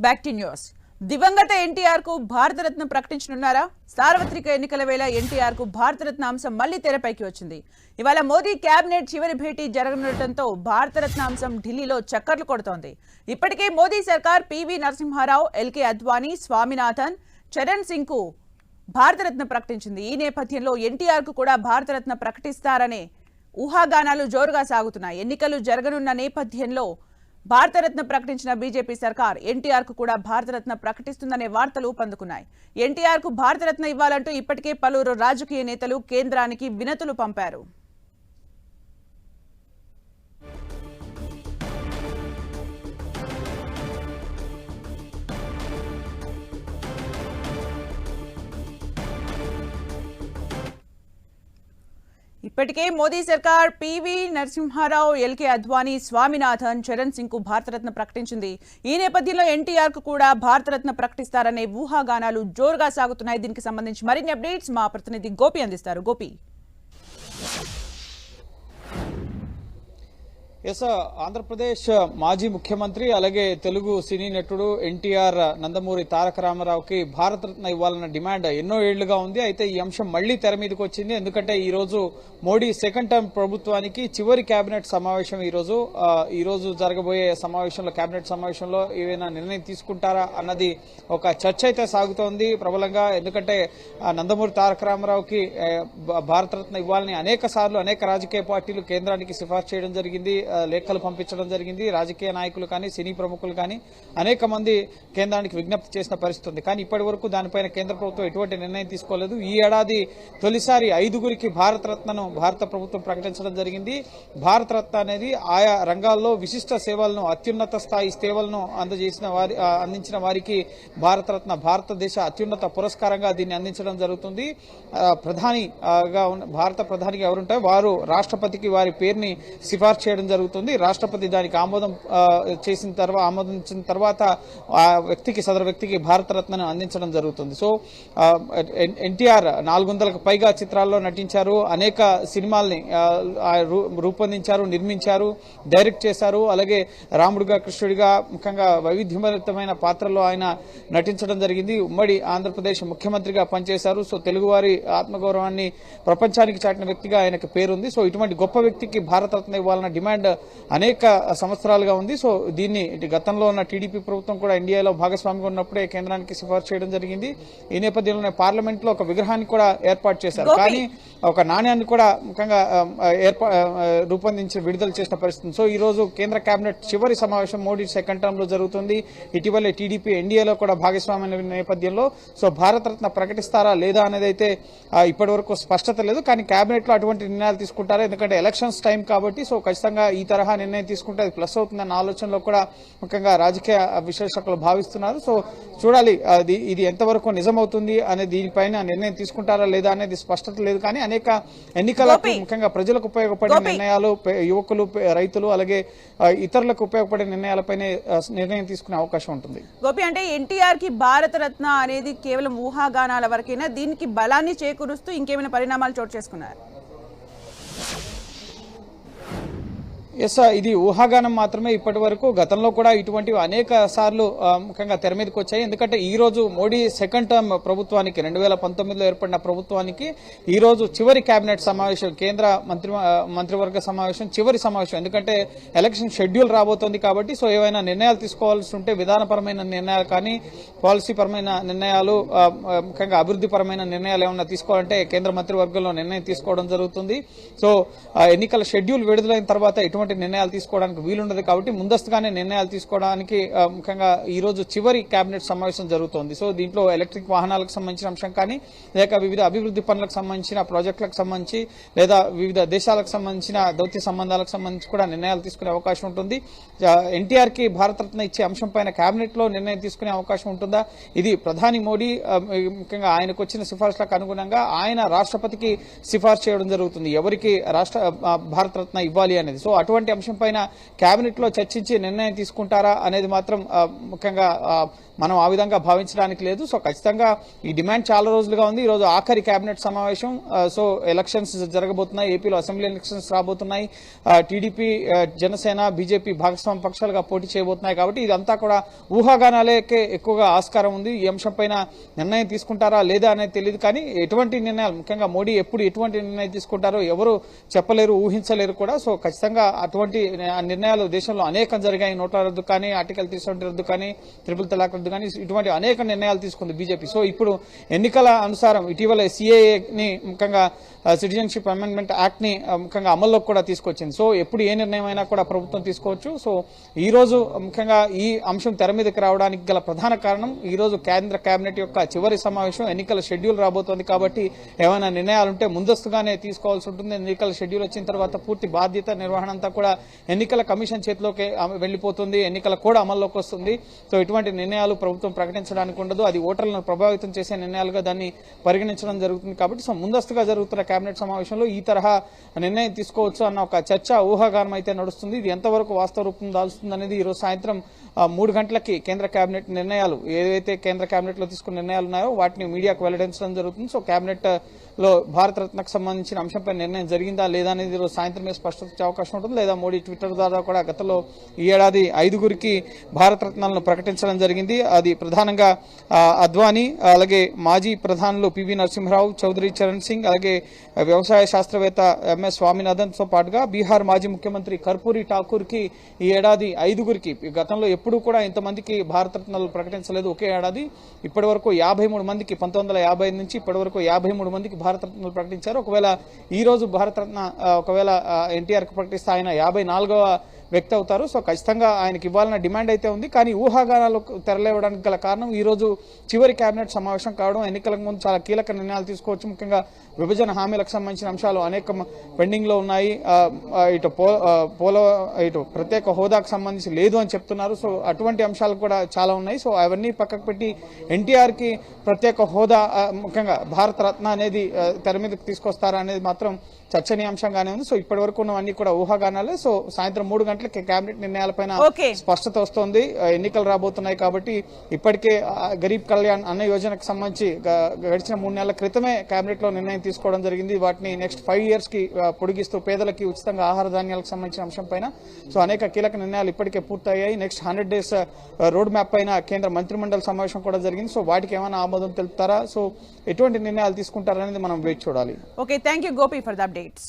Back to news. దివంగత ఎన్టీఆర్ కు భారతరత్న ప్రకటించనున్నారా? సార్వత్రిక ఎన్నికల వేళ ఎన్టీఆర్ కు భారతరత్న అంశం మళ్లీ తెరపైకి వచ్చింది. ఇవాళ మోదీ కేబినెట్ చివరి భేటీ జరగనుండటంతో భారతరత్న అంశం ఢిల్లీలో చక్కర్లు కొడుతోంది. ఇప్పటికే మోదీ సర్కార్ పివి నరసింహారావు, ఎల్కే అద్వానీ, స్వామినాథన్, చరణ్ సింగ్ కు భారతరత్న ప్రకటించింది. ఈ నేపథ్యంలో ఎన్టీఆర్ కు కూడా భారతరత్న ప్రకటిస్తారనే ఊహాగానాలు జోరుగా సాగుతున్నాయి. ఎన్నికలు జరగనున్న నేపథ్యంలో భారతరత్న ప్రకటించిన బీజేపీ సర్కార్ ఎన్టీఆర్ కు కూడా భారతరత్న ప్రకటిస్తుందనే వార్తలు పందుకున్నాయి. ఎన్టీఆర్ కు భారతరత్న ఇవ్వాలంటూ ఇప్పటికే పలువురు రాజకీయ నేతలు కేంద్రానికి వినతులు పంపారు. ఇప్పటికే మోదీ సర్కార్ పివి నరసింహారావు, ఎల్కే అద్వానీ, స్వామినాథన్, చరణ్ సింగ్ కు భారతరత్న ప్రకటించింది. ఈ నేపథ్యంలో ఎన్టీఆర్ కు కూడా భారతరత్న ప్రకటిస్తారనే ఊహాగానాలు జోరుగా సాగుతున్నాయి. దీనికి సంబంధించి మరిన్ని అప్డేట్స్ మా ప్రతినిధి గోపి అందిస్తారు. గోపి, ఎస్, ఆంధ్రప్రదేశ్ మాజీ ముఖ్యమంత్రి అలాగే తెలుగు సినీ నటుడు ఎన్టీఆర్ నందమూరి తారక రామారావుకి భారతరత్న ఇవ్వాలన్న డిమాండ్ ఎన్నో ఏళ్లుగా ఉంది. అయితే ఈ అంశం మళ్లీ తెర మీదకి వచ్చింది. ఎందుకంటే ఈ రోజు మోడీ సెకండ్ టర్మ్ ప్రభుత్వానికి చివరి కేబినెట్ సమావేశం ఈ రోజు జరగబోయే సమావేశంలో, కేబినెట్ సమావేశంలో ఏవైనా నిర్ణయం తీసుకుంటారా అన్నది ఒక చర్చ అయితే సాగుతోంది ప్రబలంగా. ఎందుకంటే నందమూరి తారక రామారావుకి భారతరత్న ఇవ్వాలని అనేక సార్లు అనేక రాజకీయ పార్టీలు కేంద్రానికి సిఫార్సు చేయడం జరిగింది, లేఖలు పంపించడం జరిగింది. రాజకీయ నాయకులు కానీ, సినీ ప్రముఖులు కానీ అనేక మంది కేంద్రానికి విజ్ఞప్తి చేసిన పరిస్థితి ఉంది. కానీ ఇప్పటి వరకు దానిపైన కేంద్ర ప్రభుత్వం ఎటువంటి నిర్ణయం తీసుకోలేదు. ఈ ఏడాది తొలిసారి 5గురికి భారతరత్నను భారత ప్రభుత్వం ప్రకటించడం జరిగింది. భారతరత్న అనేది ఆయా రంగాల్లో విశిష్ట సేవలను, అత్యున్నత స్థాయి సేవలను అందించిన వారికి భారతరత్న, భారతదేశ అత్యున్నత పురస్కారంగా దీన్ని అందించడం జరుగుతుంది. భారత ప్రధానిగా ఎవరుంటారో వారు రాష్ట్రపతికి వారి పేరుని సిఫార్సు చేయడం జరుగుతుంది. రాష్ట్రపతి దానికి ఆమోదించిన తర్వాత ఆ వ్యక్తికి, సదరు వ్యక్తికి భారతరత్నను అందించడం జరుగుతుంది. సో ఎన్టీఆర్ 400లకు పైగా చిత్రాల్లో నటించారు, అనేక సినిమాల్ని రూపొందించారు, నిర్మించారు, డైరెక్ట్ చేశారు. అలాగే రాముడిగా, కృష్ణుడిగా ముఖ్యంగా వైవిధ్యభరితమైన పాత్రల్లో ఆయన నటించడం జరిగింది. ఉమ్మడి ఆంధ్రప్రదేశ్ ముఖ్యమంత్రిగా పనిచేశారు. సో తెలుగువారి ఆత్మగౌరవాన్ని ప్రపంచానికి చాటిన వ్యక్తిగా ఆయనకు పేరుంది. సో ఇటువంటి గొప్ప వ్యక్తికి భారతరత్న ఇవ్వాలన్న డిమాండ్ అనేక సంవత్సరాలుగా ఉంది. సో దీన్ని గతంలో ఉన్న టీడీపీ ప్రభుత్వం కూడా ఇండియాలో భాగస్వామిగా ఉన్నప్పుడే కేంద్రానికి సిఫార్సు చేయడం జరిగింది. ఈ నేపథ్యంలోనే పార్లమెంట్ లో ఒక విగ్రహాన్ని కూడా ఏర్పాటు చేశారు. కానీ ఒక నాణ్యాన్ని కూడా ముఖ్యంగా రూపొందించి విడుదల చేసిన పరిస్థితి. సో ఈ రోజు కేంద్ర కేబినెట్ చివరి సమావేశం మోడీ సెకండ్ టర్మ్ లో జరుగుతుంది. ఇటీవలే టీడీపీ ఎన్డీఏలో కూడా భాగస్వామ్య నేపథ్యంలో సో భారతరత్న ప్రకటిస్తారా లేదా అనేది అయితే ఇప్పటి వరకు స్పష్టత లేదు. కానీ కేబినెట్ లో అటువంటి నిర్ణయాలు తీసుకుంటారా? ఎందుకంటే ఎలక్షన్స్ టైం కాబట్టి సో ఖచ్చితంగా ఈ తరహా నిర్ణయం తీసుకుంటే అది ప్లస్ అవుతుందన్న ఆలోచనలో కూడా ముఖ్యంగా రాజకీయ విశ్లేషకులు భావిస్తున్నారు. సో చూడాలి ఇది ఎంతవరకు నిజమవుతుంది అనే దీనిపైన నిర్ణయం తీసుకుంటారా లేదా అనేది స్పష్టత లేదు. కానీ అనేక ఎన్నికలకు ముఖ్యంగా ప్రజలకు ఉపయోగపడే నిర్ణయాలు, యువకులు, రైతులు అలాగే ఇతరులకు ఉపయోగపడే నిర్ణయాలపైనే నిర్ణయం తీసుకునే అవకాశం ఉంటుంది. గోపి, అంటే ఎన్టీఆర్ కి భారతరత్న అనేది కేవలం ఊహాగానాల వరకైనా, దీనికి బలాన్ని చేకూరుస్తూ ఇంకేమైనా పరిణామాలు చోటు చేసుకున్నారు? ఎస్, ఇది ఊహాగానం మాత్రమే. ఇప్పటి వరకు గతంలో కూడా ఇటువంటివి అనేక సార్లు ముఖ్యంగా తెర మీదకి వచ్చాయి. ఎందుకంటే ఈ రోజు మోడీ సెకండ్ టర్మ్ ప్రభుత్వానికి, 2019లో ఏర్పడిన ప్రభుత్వానికి ఈ రోజు చివరి కేబినెట్ సమావేశం, కేంద్ర మంత్రివర్గ సమావేశం, చివరి సమావేశం. ఎందుకంటే ఎలక్షన్ షెడ్యూల్ రాబోతోంది కాబట్టి సో ఏవైనా నిర్ణయాలు తీసుకోవాల్సి ఉంటే విధానపరమైన నిర్ణయాలు కానీ, పాలసీ పరమైన నిర్ణయాలు, ముఖ్యంగా అభివృద్ధి పరమైన నిర్ణయాలు ఏమైనా తీసుకోవాలంటే కేంద్ర మంత్రివర్గంలో నిర్ణయం తీసుకోవడం జరుగుతుంది. సో ఎన్నికల షెడ్యూల్ విడుదలైన తర్వాత ఎటువంటి నిర్ణయాలు తీసుకోవడానికి వీలుండదు కాబట్టి ముందస్తుగానే నిర్ణయాలు తీసుకోవడానికి ముఖ్యంగా ఈ రోజు చివరి కేబినెట్ సమావేశం జరుగుతోంది. సో దీంట్లో ఎలక్ట్రిక్ వాహనాలకు సంబంధించిన అంశం కానీ, లేక వివిధ అభివృద్ధి పనులకు సంబంధించిన ప్రాజెక్టులకు సంబంధించి, లేదా వివిధ దేశాలకు సంబంధించిన దౌత్య సంబంధాలకు సంబంధించి కూడా నిర్ణయాలు తీసుకునే అవకాశం ఉంటుంది. ఎన్టీఆర్ కి భారతరత్న ఇచ్చే అంశం పైన కేబినెట్ లో నిర్ణయం తీసుకునే అవకాశం ఉంటుందా? ఇది ప్రధాని మోడీ ముఖ్యంగా ఆయనకు వచ్చిన సిఫార్సులకు అనుగుణంగా ఆయన రాష్ట్రపతికి సిఫార్సు చేయడం జరుగుతుంది ఎవరికి భారతరత్న ఇవ్వాలి అనేది. సో అటువంటి ఇటువంటి అంశం పైన కేబినెట్ లో చర్చించి నిర్ణయం తీసుకుంటారా అనేది మాత్రం ముఖ్యంగా మనం ఆ విధంగా భావించడానికి లేదు. సో ఖచ్చితంగా ఈ డిమాండ్ చాలా రోజులుగా ఉంది. ఈ రోజు ఆఖరి కేబినెట్ సమావేశం. సో ఎలక్షన్స్ జరగబోతున్నాయి, ఏపీలో అసెంబ్లీ ఎలక్షన్స్ రాబోతున్నాయి, టీడీపీ, జనసేన, బీజేపీ భాగస్వామ్య పక్షాలుగా పోటీ చేయబోతున్నాయి. కాబట్టి ఇదంతా కూడా ఊహాగానాలకే ఎక్కువగా ఆస్కారం ఉంది. ఈ అంశం పైన నిర్ణయం తీసుకుంటారా లేదా అనేది తెలియదు. కానీ ఎటువంటి నిర్ణయాలు, ముఖ్యంగా మోడీ ఎప్పుడు ఎటువంటి నిర్ణయం తీసుకుంటారో ఎవరు చెప్పలేరు, ఊహించలేరు కూడా. సో ఖచ్చితంగా అటువంటి నిర్ణయాలు దేశంలో అనేకం జరిగాయి. నోట్ల రద్దు కానీ, ఆర్టికల్ 370 రద్దు కానీ, ట్రిపుల్ తలాక్ రద్దు కానీ, ఇటువంటి అనేక నిర్ణయాలు తీసుకుంది బీజేపీ. సో ఇప్పుడు ఎన్నికల అనుసారం ఇటీవల సిఏఏని, ముఖ్యంగా సిటిజన్షిప్ అమెండ్మెంట్ యాక్ట్ ని ముఖ్యంగా అమల్లోకి కూడా తీసుకొచ్చింది. సో ఎప్పుడు ఏ నిర్ణయం అయినా కూడా ప్రభుత్వం తీసుకోవచ్చు. సో ఈ రోజు ముఖ్యంగా ఈ అంశం తెర మీదకి రావడానికి గల ప్రధాన కారణం ఈ రోజు కేంద్ర కేబినెట్ యొక్క చివరి సమావేశం. ఎన్నికల షెడ్యూల్ రాబోతోంది కాబట్టి ఏమైనా నిర్ణయాలుంటే ముందస్తుగానే తీసుకోవాల్సి ఉంటుంది. ఎన్నికల షెడ్యూల్ వచ్చిన తర్వాత పూర్తి బాధ్యత, నిర్వహణ అంతా కూడా ఎన్నికల కమిషన్ చేతిలోకి వెళ్లిపోతుంది. ఎన్నికల కూడా అమల్లోకి వస్తుంది. సో ఇటువంటి నిర్ణయాలు ప్రభుత్వం ప్రకటించడానికి ఉండదు. అది ఓటర్లను ప్రభావితం చేసే నిర్ణయాలుగా దాన్ని పరిగణించడం జరుగుతుంది. కాబట్టి సో ముందస్తుగా జరుగుతున్న కేబినెట్ సమావేశంలో ఈ తరహా నిర్ణయం తీసుకోవచ్చు అన్న ఒక చర్చ, ఊహాగానం అయితే నడుస్తుంది. ఇది ఎంతవరకు వాస్తవ రూపం దాల్స్తుంది అనేది ఈ రోజు సాయంత్రం 3 గంటలకి కేంద్ర కేబినెట్ నిర్ణయాలు, ఏదైతే కేంద్ర కేబినెట్ లో తీసుకున్న నిర్ణయాలు ఉన్నాయో వాటిని మీడియాకు వెల్లడించడం జరుగుతుంది. సో కేబినెట్ లో భారతరత్నకు సంబంధించిన అంశంపై నిర్ణయం జరిగిందా లేదా అనేది ఈరోజు సాయంత్రమే స్పష్టత వచ్చే అవకాశం ఉంటుంది. లేదా మోడీ ట్విట్టర్ ద్వారా కూడా గతంలో ఈ ఏడాది 5గురికి భారతరత్నాలను ప్రకటించడం జరిగింది. అది ప్రధానంగా అద్వానీ, అలాగే మాజీ ప్రధానులు పివి నరసింహరావు, చౌదరి చరణ్ సింగ్, అలాగే వ్యవసాయ శాస్త్రవేత్త ఎంఎస్ స్వామినాథన్ తో పాటుగా బీహార్ మాజీ ముఖ్యమంత్రి కర్పూరి ఠాకూర్ కి ఈ ఏడాది 5గురికి, గతంలో ఎప్పుడూ కూడా ఇంతమందికి భారతరత్నాలు ప్రకటించలేదు ఒకే ఏడాది. ఇప్పటి వరకు 53 మందికి, 1950 నుంచి ఇప్పటి వరకు 53 మందికి భారతరత్నాలు ప్రకటించారు. ఒకవేళ ఈ రోజు భారతరత్న ఒకవేళ ఎన్టీఆర్ కు ప్రకటిస్తే ఆయన 54వ వ్యక్తి అవుతారు. సో ఖచ్చితంగా ఆయనకి ఇవ్వాలన్న డిమాండ్ అయితే ఉంది. కానీ ఊహాగానాలు తెరలేవడానికి గల కారణం ఈ రోజు చివరి కేబినెట్ సమావేశం కావడం. ఎన్నికలకు ముందు చాలా కీలక నిర్ణయాలు తీసుకోవచ్చు. ముఖ్యంగా విభజన హామీలకు సంబంధించిన అంశాలు అనేక పెండింగ్ లో ఉన్నాయి. ఇటు ప్రత్యేక హోదాకు సంబంధించి లేదు అని చెప్తున్నారు. సో అటువంటి అంశాలు కూడా చాలా ఉన్నాయి. సో అవన్నీ పక్కకు పెట్టి ఎన్టీఆర్ కి ప్రత్యేక హోదా, ముఖ్యంగా భారతరత్న అనేది తెర మీదకి తీసుకొస్తారా అనేది మాత్రం చర్చనీయాంశంగానే ఉంది. సో ఇప్పటి వరకు ఉన్నవన్నీ కూడా ఊహాగానాలే. సో సాయంత్రం 3 గంటలకి కేబినెట్ నిర్ణయాలపైన స్పష్టత వస్తోంది. ఎన్నికలు రాబోతున్నాయి కాబట్టి ఇప్పటికే గరీబ్ కళ్యాణ్ అన్న యోజనకు సంబంధించి గడిచిన 3 నెలల క్రితమే కేబినెట్ లో నిర్ణయం తీసుకోవడం జరిగింది. వాటిని నెక్స్ట్ 5 years కి పొడిగిస్తూ పేదలకి ఉచితంగా ఆహార ధాన్యాలకు సంబంధించిన అంశం పైన సో అనేక కీలక నిర్ణయాలు ఇప్పటికే పూర్తయ్యాయి. నెక్స్ట్ 100 days రోడ్ మ్యాప్ పైన కేంద్ర మంత్రిమండలి సమావేశం కూడా జరిగింది. సో వాటికి ఏమైనా ఆమోదం తెలుపుతారా, సో ఎటువంటి నిర్ణయాలు తీసుకుంటారనేది మనం వేచి చూడాలి. Okay, thank you Gopi for the updates.